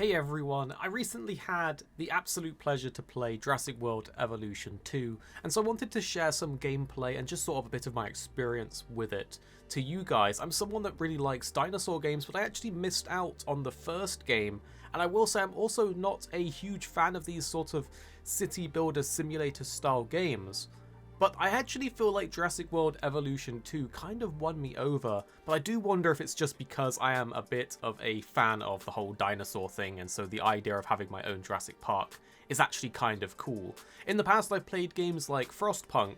Hey everyone, I recently had the absolute pleasure to play Jurassic World Evolution 2, and so I wanted to share some gameplay and just sort of a bit of my experience with it to you guys. I'm someone that really likes dinosaur games, but I actually missed out on the first game, and I will say I'm also not a huge fan of these sort of city builder simulator style games. But I actually feel like Jurassic World Evolution 2 kind of won me over, but I do wonder if it's just because I am a bit of a fan of the whole dinosaur thing, and so the idea of having my own Jurassic Park is actually kind of cool. In the past I've played games like Frostpunk,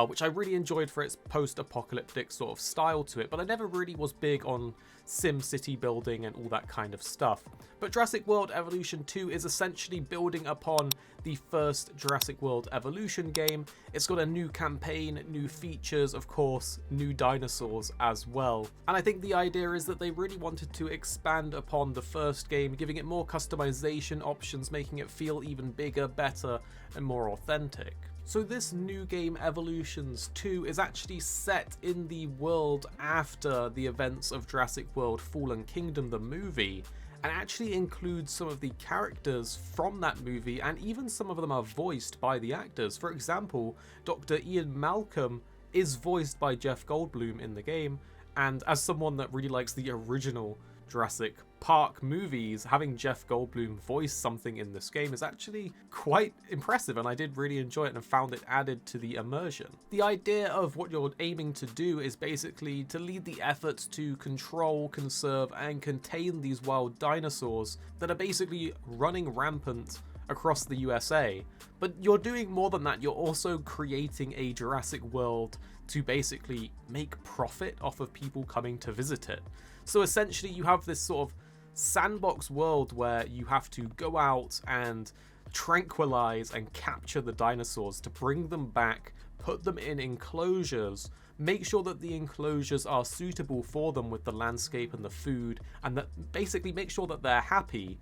which I really enjoyed for its post-apocalyptic sort of style to it, but I never really was big on sim city building and all that kind of stuff. But Jurassic World Evolution 2 is essentially building upon the first Jurassic World Evolution game. It's got a new campaign, new features, of course, new dinosaurs as well. And I think the idea is that they really wanted to expand upon the first game, giving it more customization options, making it feel even bigger, better, and more authentic. So this new game, Evolutions 2, is actually set in the world after the events of Jurassic World Fallen Kingdom, the movie, and actually includes some of the characters from that movie, and even some of them are voiced by the actors. For example, Dr. Ian Malcolm is voiced by Jeff Goldblum in the game, and as someone that really likes the original Jurassic Park movies, having Jeff Goldblum voice something in this game is actually quite impressive, and I did really enjoy it and found it added to the immersion. The idea of what you're aiming to do is basically to lead the efforts to control, conserve, and contain these wild dinosaurs that are basically running rampant across the USA. But you're doing more than that, you're also creating a Jurassic World to basically make profit off of people coming to visit it. So essentially you have this sort of sandbox world where you have to go out and tranquilize and capture the dinosaurs to bring them back, put them in enclosures, make sure that the enclosures are suitable for them with the landscape and the food, and that basically make sure that they're happy,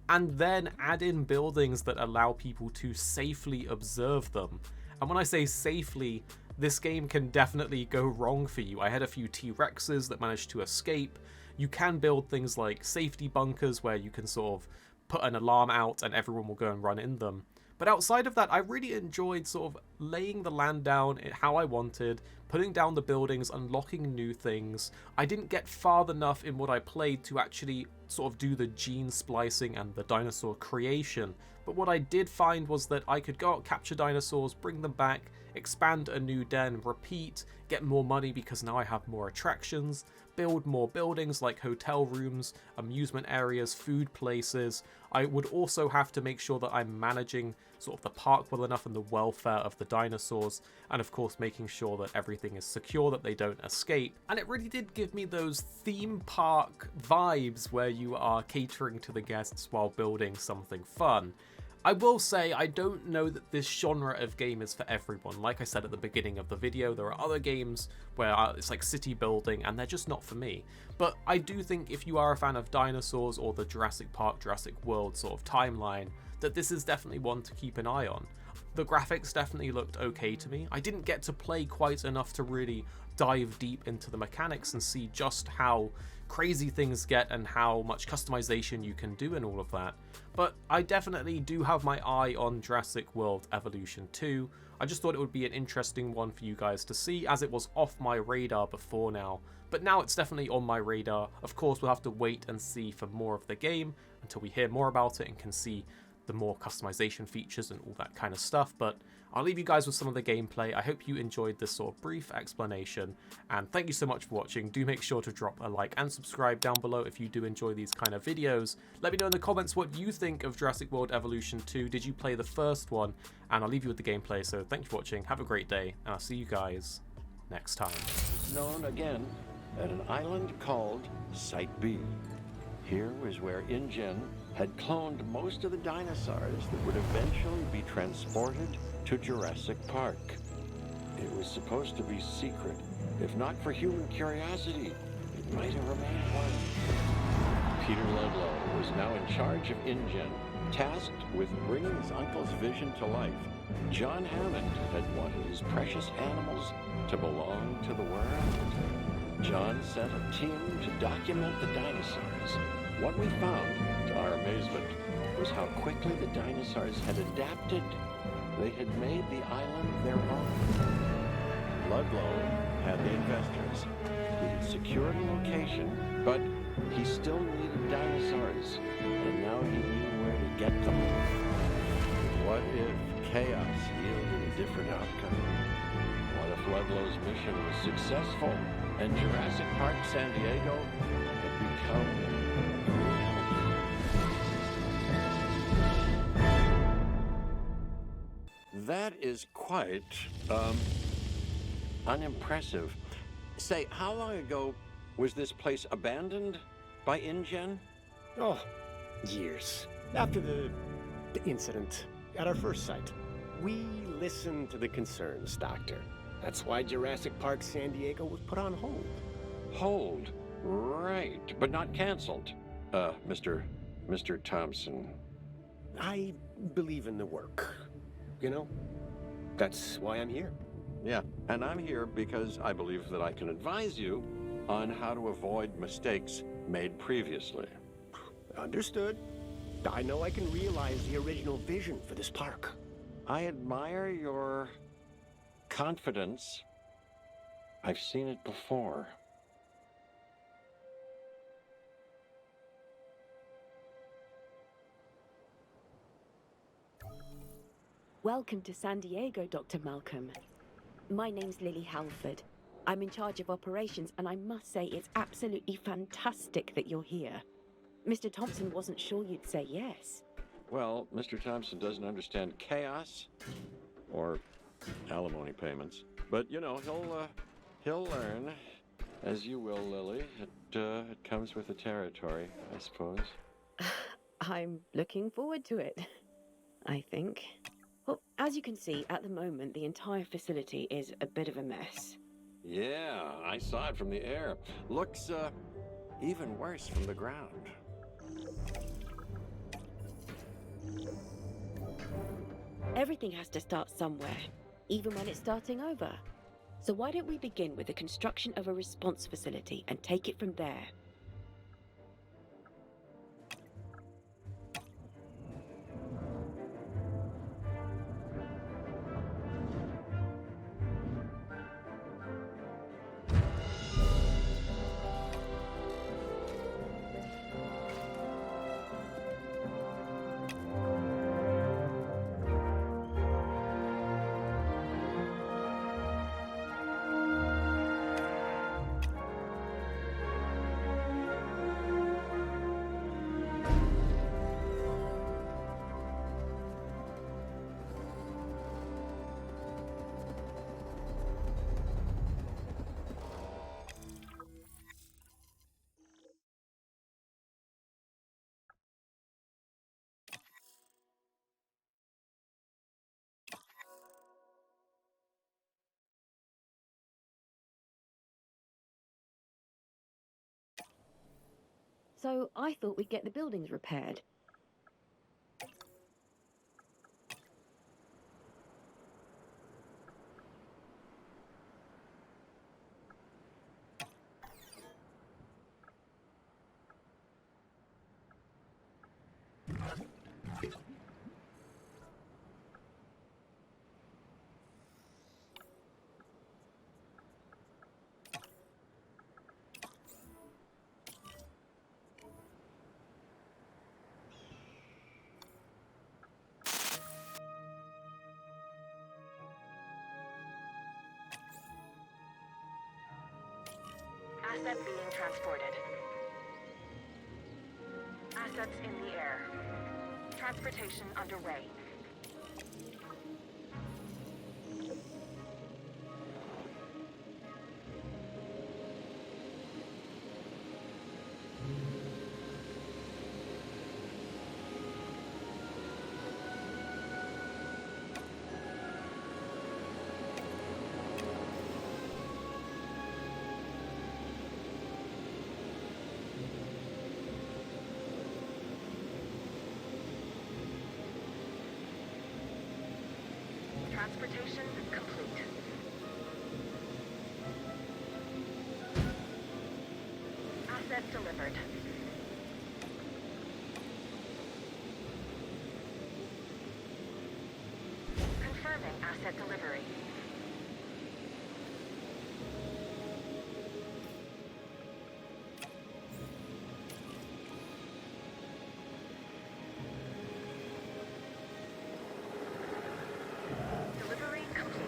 and then add in buildings that allow people to safely observe them. And when I say safely, this game can definitely go wrong for you. I had a few T-Rexes that managed to escape. You can build things like safety bunkers where you can sort of put an alarm out and everyone will go and run in them. But outside of that, I really enjoyed sort of laying the land down how I wanted, putting down the buildings, unlocking new things. I didn't get far enough in what I played to actually sort of do the gene splicing and the dinosaur creation. But what I did find was that I could go out, capture dinosaurs, bring them back, expand a new den, repeat, get more money because now I have more attractions, build more buildings like hotel rooms, amusement areas, food places. I would also have to make sure that I'm managing sort of the park well enough and the welfare of the dinosaurs, and of course making sure that everything is secure, that they don't escape. And it really did give me those theme park vibes where you are catering to the guests while building something fun. I will say I don't know that this genre of game is for everyone. Like I said at the beginning of the video, there are other games where it's like city building and they're just not for me. But I do think if you are a fan of dinosaurs or the Jurassic Park, Jurassic World sort of timeline, that this is definitely one to keep an eye on. The graphics definitely looked okay to me. I didn't get to play quite enough to really dive deep into the mechanics and see just how crazy things get and how much customization you can do and all of that. But I definitely do have my eye on Jurassic World Evolution 2. I just thought it would be an interesting one for you guys to see, as it was off my radar before now. But now it's definitely on my radar. Of course, we'll have to wait and see for more of the game until we hear more about it and can see the more customization features and all that kind of stuff. But I'll leave you guys with some of the gameplay. I hope you enjoyed this sort of brief explanation, and thank you so much for watching. Do make sure to drop a like and subscribe down below if you do enjoy these kind of videos. Let me know in the comments what you think of Jurassic World Evolution 2. Did you play the first one? And I'll leave you with the gameplay, so thank you for watching, have a great day, and I'll see you guys next time. It's known again at an island called Site B. Here was where InGen had cloned most of the dinosaurs that would eventually be transported to Jurassic Park. It was supposed to be secret. If not for human curiosity, it might have remained one. Peter Ludlow was now in charge of InGen, tasked with bringing his uncle's vision to life. John Hammond had wanted his precious animals to belong to the world. John sent a team to document the dinosaurs. What we found, to our amazement, was how quickly the dinosaurs had adapted. They had made the island their own. Ludlow had the investors. He had secured a location, but he still needed dinosaurs, and now he knew where to get them. What if chaos yielded a different outcome? What if Ludlow's mission was successful and Jurassic Park San Diego had become a reality? That is quite, unimpressive. Say, how long ago was this place abandoned by InGen? Oh, years. After the incident at our first site. We listened to the concerns, Doctor. That's why Jurassic Park San Diego was put on hold. Hold. Right, but not canceled. Mr. Thompson. I believe in the work. You know? That's why I'm here. Yeah, and I'm here because I believe that I can advise you on how to avoid mistakes made previously. Understood. I know I can realize the original vision for this park. I admire your confidence. I've seen it before. Welcome to San Diego, Dr. Malcolm. My name's Lily Halford. I'm in charge of operations, and I must say it's absolutely fantastic that you're here. Mr. Thompson wasn't sure you'd say yes. Well, Mr. Thompson doesn't understand chaos or alimony payments, but you know, he'll learn, as you will, Lily. It comes with the territory, I suppose. I'm looking forward to it, I think. Well, as you can see, at the moment, the entire facility is a bit of a mess. Yeah, I saw it from the air. Looks, even worse from the ground. Everything has to start somewhere, even when it's starting over. So why don't we begin with the construction of a response facility and take it from there? So I thought we'd get the buildings repaired. Asset being transported. Assets in the air. Transportation underway. Transportation complete. delivered. Confirming asset delivery. Delivery complete.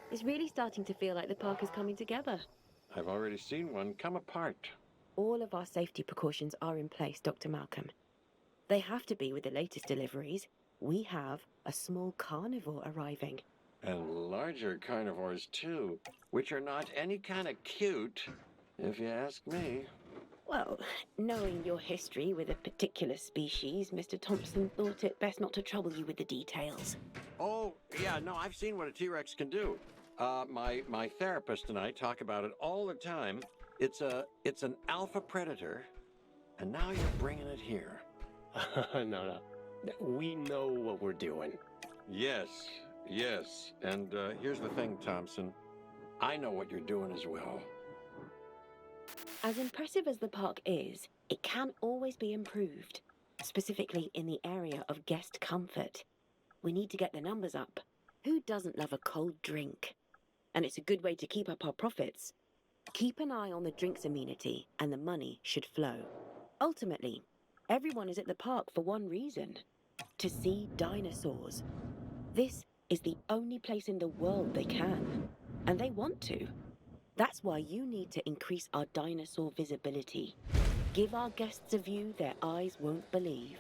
It's really starting to feel like the park is coming together. I've already seen one come apart. All of our safety precautions are in place, Dr. Malcolm. They have to be with the latest deliveries. We have a small carnivore arriving. And larger carnivores, too, which are not any kind of cute, if you ask me. Well, knowing your history with a particular species, Mr. Thompson thought it best not to trouble you with the details. Oh, yeah, no, I've seen what a T-Rex can do. My therapist and I talk about it all the time. It's an alpha predator, and now you're bringing it here. No. We know what we're doing. Yes, and here's the thing, Thompson. I know what you're doing as well. As impressive as the park is, it can always be improved, specifically in the area of guest comfort. We need to get the numbers up. Who doesn't love a cold drink? And it's a good way to keep up our profits. Keep an eye on the drinks amenity, and the money should flow. Ultimately, everyone is at the park for one reason: to see dinosaurs. This is the only place in the world they can, and they want to. That's why you need to increase our dinosaur visibility. Give our guests a view their eyes won't believe.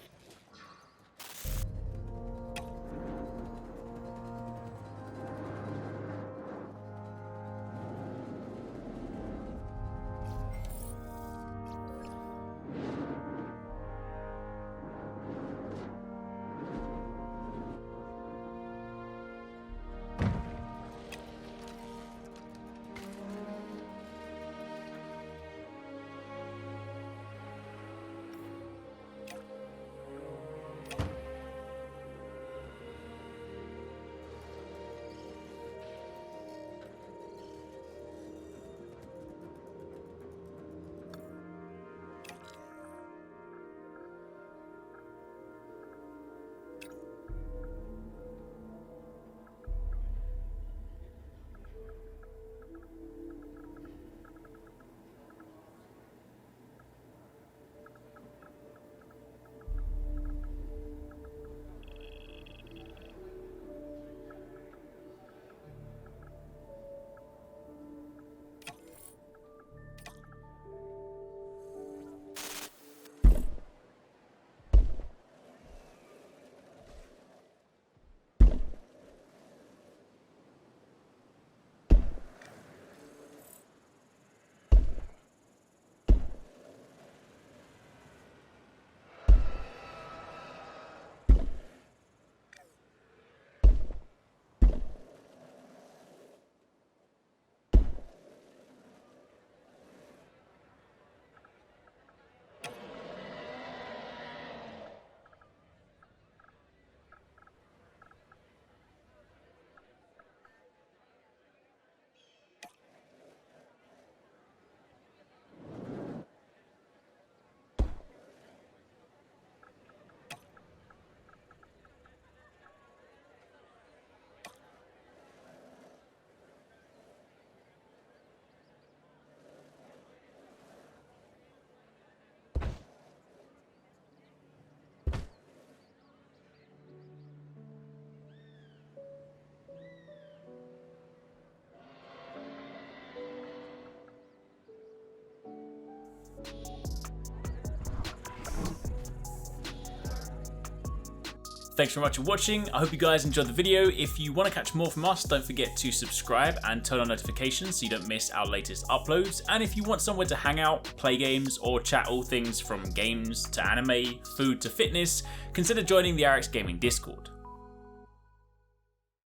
Thanks very much for watching. I hope you guys enjoyed the video. If you want to catch more from us, don't forget to subscribe and turn on notifications so you don't miss our latest uploads. And if you want somewhere to hang out, play games, or chat all things from games to anime, food to fitness, consider joining the HyperX Gaming Discord.